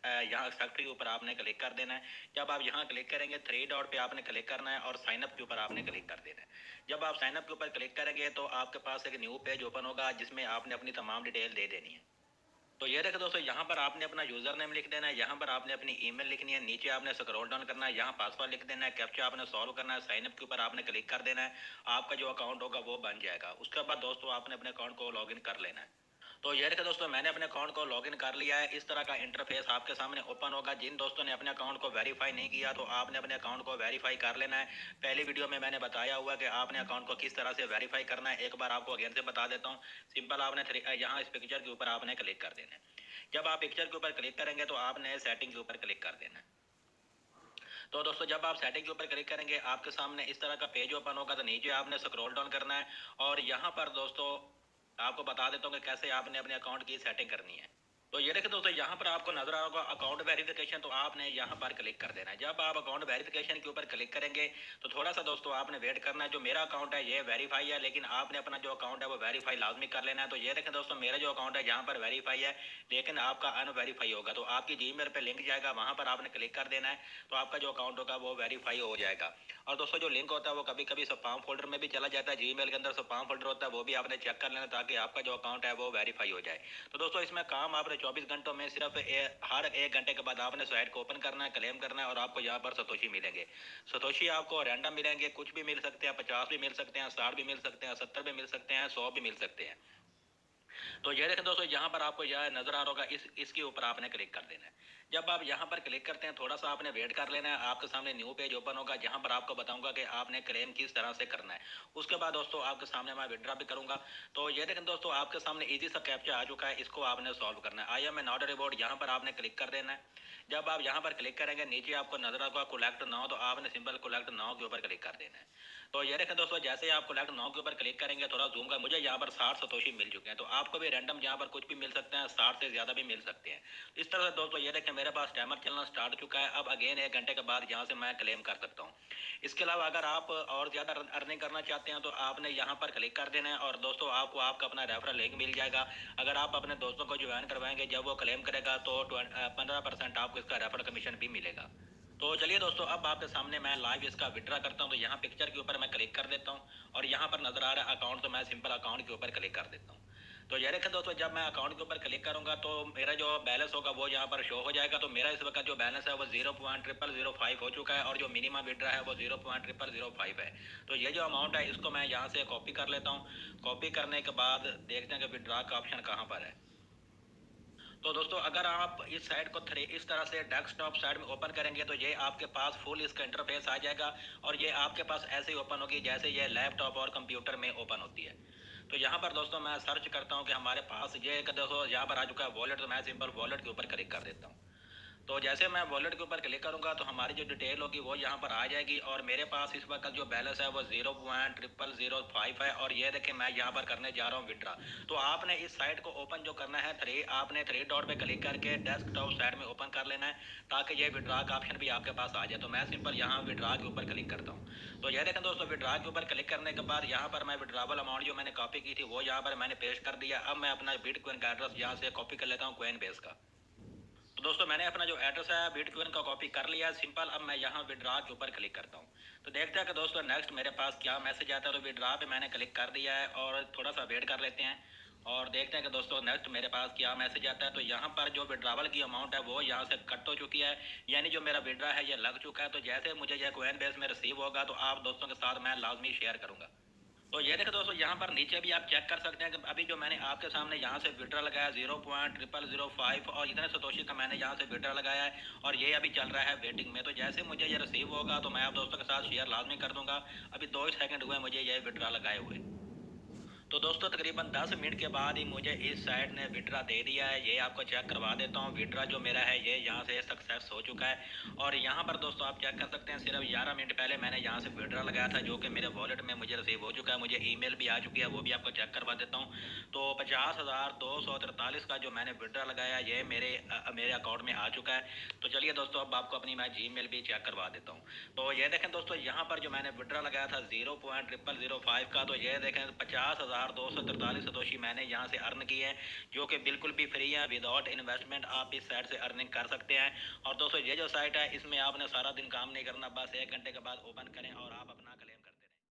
यहाँ एक्सेप्ट के ऊपर आपने क्लिक कर देना है। जब आप यहाँ क्लिक करेंगे थ्री डॉट पे आपने क्लिक करना है और साइन अप के ऊपर आपने क्लिक कर देना है। जब आप साइन अप के ऊपर क्लिक करेंगे तो आपके पास एक न्यू पेज ओपन होगा जिसमें आपने अपनी तमाम डिटेल दे देनी है। तो ये देखो दोस्तों, यहाँ पर आपने अपना यूजर नेम लिख देना है, यहाँ पर आपने अपनी ईमेल लिखनी है, नीचे आपने स्क्रॉल डाउन करना है, यहाँ पासवर्ड लिख देना है, कैप्चा आपने सॉल्व करना है, साइन अप के ऊपर आपने क्लिक कर देना है, आपका जो अकाउंट होगा वो बन जाएगा। उसके बाद दोस्तों आपने अपने अकाउंट को लॉगिन कर लेना है। तो ये देखो दोस्तों, मैंने अपने अकाउंट को लॉगिन कर लिया है। इस तरह का इंटरफेस आपके सामने ओपन होगा। जिन दोस्तों ने अपने अकाउंट को वेरीफाई नहीं किया तो आपने अपने अकाउंट को वेरीफाई कर लेना है। पहली वीडियो में मैंने बताया हुआ कि आपने अकाउंट को किस तरह से वेरीफाई करना है। एक बार आपको अगेन से बता देता हूँ। सिंपल आपने यहाँ इस पिक्चर के ऊपर आपने क्लिक कर देना है। जब आप पिक्चर के ऊपर क्लिक करेंगे तो आपने सेटिंग के ऊपर क्लिक कर देना है। तो दोस्तों जब आप सेटिंग के ऊपर क्लिक करेंगे आपके सामने इस तरह का पेज ओपन होगा। तो नीचे आपने स्क्रॉल डाउन करना है और यहाँ पर दोस्तों आपको बता देता हूँ कि कैसे आपने अपने अकाउंट की सेटिंग करनी है। तो ये देखिए दोस्तों, यहाँ पर आपको नजर आ होगा अकाउंट वेरिफिकेशन, तो आपने यहाँ पर क्लिक कर देना है। जब आप अकाउंट वेरिफिकेशन के ऊपर क्लिक करेंगे तो थोड़ा सा दोस्तों आपने वेट करना है। जो मेरा अकाउंट है ये वेरीफाई है, लेकिन आपने अपना जो अकाउंट है वो वेरीफाई लाजमी कर लेना है। तो ये देखें दोस्तों, मेरा जो अकाउंट है यहाँ पर वेरीफाई है, लेकिन आपका अनवेरीफाई होगा। तो आपकी जीमेल पे लिंक जाएगा, वहाँ पर आपने क्लिक कर देना है, तो आपका जो अकाउंट होगा वो वेरीफाई हो जाएगा। और दोस्तों जो लिंक होता है वो कभी कभी स्पैम फोल्डर में भी चला जाता है। जीमेल के अंदर स्पैम फोल्डर होता है, वो भी आपने चेक कर लेना ताकि आपका जो अकाउंट है वो वेरीफाई हो जाए। तो दोस्तों इसमें काम आपने 24 घंटों में सिर्फ हर एक घंटे के बाद आपने साइट को ओपन करना है, क्लेम करना है और आपको यहाँ पर सतोशी मिलेंगे। सतोशी आपको रैंडम मिलेंगे, कुछ भी मिल सकते हैं, 50 भी मिल सकते हैं, 60 भी मिल सकते हैं, 70 भी मिल सकते हैं, 100 भी मिल सकते हैं। तो ये देखें दोस्तों, यहाँ पर आपको यह नजर आ रहा होगा, इसके ऊपर आपने क्लिक कर देना है। जब आप यहाँ पर क्लिक करते हैं थोड़ा सा आपने वेट कर लेना है। आपके सामने न्यू पेज ओपन होगा जहाँ पर आपको बताऊंगा कि आपने क्लेम किस तरह से करना है। उसके बाद दोस्तों आपके सामने मैं विड्रॉ भी करूंगा। तो ये देखें दोस्तों, आपके सामने इजी सा कैप्चा आ चुका है, इसको आपने सॉल्व करना है। I am not a robot, यहाँ पर आपने क्लिक कर देना है। जब आप यहाँ पर क्लिक करेंगे नीचे आपको नजर आएगा कलेक्ट नाउ, तो आपने सिंपल कलेक्ट नाउ के ऊपर क्लिक कर देना है। तो ये देखें दोस्तों, जैसे ही आप कलेक्ट नाउ के ऊपर क्लिक करेंगे, थोड़ा जूम का, मुझे यहाँ पर 60 सतोशी मिल चुके हैं। तो आपको भी रैंडम यहाँ पर कुछ भी मिल सकते हैं, 60 से ज्यादा भी मिल सकते हैं। इस तरह से दोस्तों ये देखें मेरे पास टाइमर चलना स्टार्ट हो चुका है। अब अगेन एक घंटे के बाद यहाँ से मैं क्लेम कर सकता हूँ। इसके अलावा अगर आप और ज्यादा अर्निंग करना चाहते हैं तो आपने यहाँ पर क्लिक कर देना है और दोस्तों आपको आपका अपना रेफरल लिंक मिल जाएगा। अगर आप अपने दोस्तों को ज्वाइन करवाएंगे, जब वो क्लेम करेगा तो 15% आपको इसका रेफरल कमीशन भी मिलेगा। तो चलिए दोस्तों, अब आपके सामने मैं लाइव इसका विड्रॉ करता हूँ। तो यहाँ पिक्चर के ऊपर मैं क्लिक कर देता हूँ और यहाँ पर नजर आ रहा है अकाउंट, तो मैं सिंपल अकाउंट के ऊपर क्लिक कर देता हूँ। तो ये देखें दोस्तों, जब मैं अकाउंट के ऊपर क्लिक करूंगा तो मेरा जो बैलेंस होगा वो यहाँ पर शो हो जाएगा। तो मेरा इस वक्त जो बैलेंस है वो 0.0005 हो चुका है और जो मिनिमम विड्रॉ है वो 0.0005 है। तो ये जो अमाउंट है इसको मैं यहाँ से कॉपी कर लेता हूँ। कॉपी करने के बाद देखते हैं कि विड्रॉ का ऑप्शन कहाँ पर है। तो दोस्तों अगर आप इस साइट को इस तरह से डेस्कटॉप साइड में ओपन करेंगे तो ये आपके पास फुल इसका इंटरफेस आ जाएगा और ये आपके पास ऐसे ही ओपन होगी जैसे ये लैपटॉप और कंप्यूटर में ओपन होती है। तो यहाँ पर दोस्तों मैं सर्च करता हूँ कि हमारे पास ये दोस्तों यहाँ पर आ चुका है वॉलेट। तो मैं सिंपल वॉलेट के ऊपर क्लिक कर देता हूँ। तो जैसे मैं वॉलेट के ऊपर क्लिक करूंगा तो हमारी जो डिटेल होगी वो यहाँ पर आ जाएगी और मेरे पास इस वक्त जो बैलेंस है वो 0.0005 है। और ये देखें मैं यहाँ पर करने जा रहा हूँ विड्रॉ। तो आपने इस साइट को ओपन जो करना है आपने थ्री डॉट पे क्लिक करके डेस्कटॉप साइड में ओपन कर लेना है ताकि ये विड्रॉ का ऑप्शन भी आपके पास आ जाए। तो मैं सिंपल यहाँ विड्रॉ के ऊपर क्लिक करता हूँ। तो ये देखें दोस्तों, विड्रॉ के ऊपर क्लिक करने के बाद यहाँ पर मैं विड्रॉबल अमाउंट जो मैंने कॉपी की थी वो यहाँ पर मैंने पेस्ट कर दिया। अब मैं अपना बिटकॉइन का एड्रेस यहाँ से कॉपी कर लेता हूँ कोइन बेस का। तो दोस्तों मैंने अपना जो एड्रेस है बिटकॉइन का कॉपी कर लिया सिंपल। अब मैं यहाँ विड्रॉ के ऊपर क्लिक करता हूँ। तो देखते हैं कि दोस्तों नेक्स्ट मेरे पास क्या मैसेज आता है। तो विड्रॉ पे मैंने क्लिक कर दिया है और थोड़ा सा वेट कर लेते हैं और देखते हैं कि दोस्तों नेक्स्ट मेरे पास क्या मैसेज आता है। तो यहाँ पर जो विड्रॉवल की अमाउंट है वो यहाँ से कट हो चुकी है, यानी जो मेरा विड्रॉ है ये लग चुका है। तो जैसे मुझे यह कोइन बेस में रिसीव होगा तो आप दोस्तों के साथ मैं लाजमी शेयर करूँगा। तो ये देखो दोस्तों, यहाँ पर नीचे भी आप चेक कर सकते हैं कि अभी जो मैंने आपके सामने यहाँ से विड्रॉ लगाया 0.0005 और इतने सतोशी का मैंने यहाँ से विड्रॉ लगाया है और ये अभी चल रहा है वेटिंग में। तो जैसे मुझे ये रिसीव होगा तो मैं आप दोस्तों के साथ शेयर लाजमी कर दूंगा। अभी 2 सेकंड हुए मुझे ये विड्रॉ लगाए हुए। तो दोस्तों तकरीबन 10 मिनट के बाद ही मुझे इस साइट ने विड्रॉ दे दिया है। ये आपको चेक करवा देता हूँ। विड्रॉ जो मेरा है ये यहाँ से सक्सेस हो चुका है और यहाँ पर दोस्तों आप चेक कर सकते हैं सिर्फ 11 मिनट पहले मैंने यहाँ से विड्रॉ लगाया था जो कि मेरे वॉलेट में मुझे रिसीव हो चुका है। मुझे ईमेल भी आ चुकी है, वो भी आपको चेक करवा देता हूँ। तो 50,243 का जो मैंने विड्रॉ लगाया ये मेरे अकाउंट में आ चुका है। तो चलिए दोस्तों अब आपको अपनी मैं जीमेल भी चेक करवा देता हूँ। तो ये देखें दोस्तों, यहाँ पर जो मैंने विड्रॉ लगाया था 0.0005 का, तो ये देखें 17,243 सतोशी मैंने यहाँ से अर्न की है, जो कि बिल्कुल भी फ्री है, विदाउट इन्वेस्टमेंट आप इस साइट से अर्निंग कर सकते हैं। और दोस्तों ये जो साइट है इसमें आपने सारा दिन काम नहीं करना, बस 1 घंटे के बाद ओपन करें और आप अपना क्लेम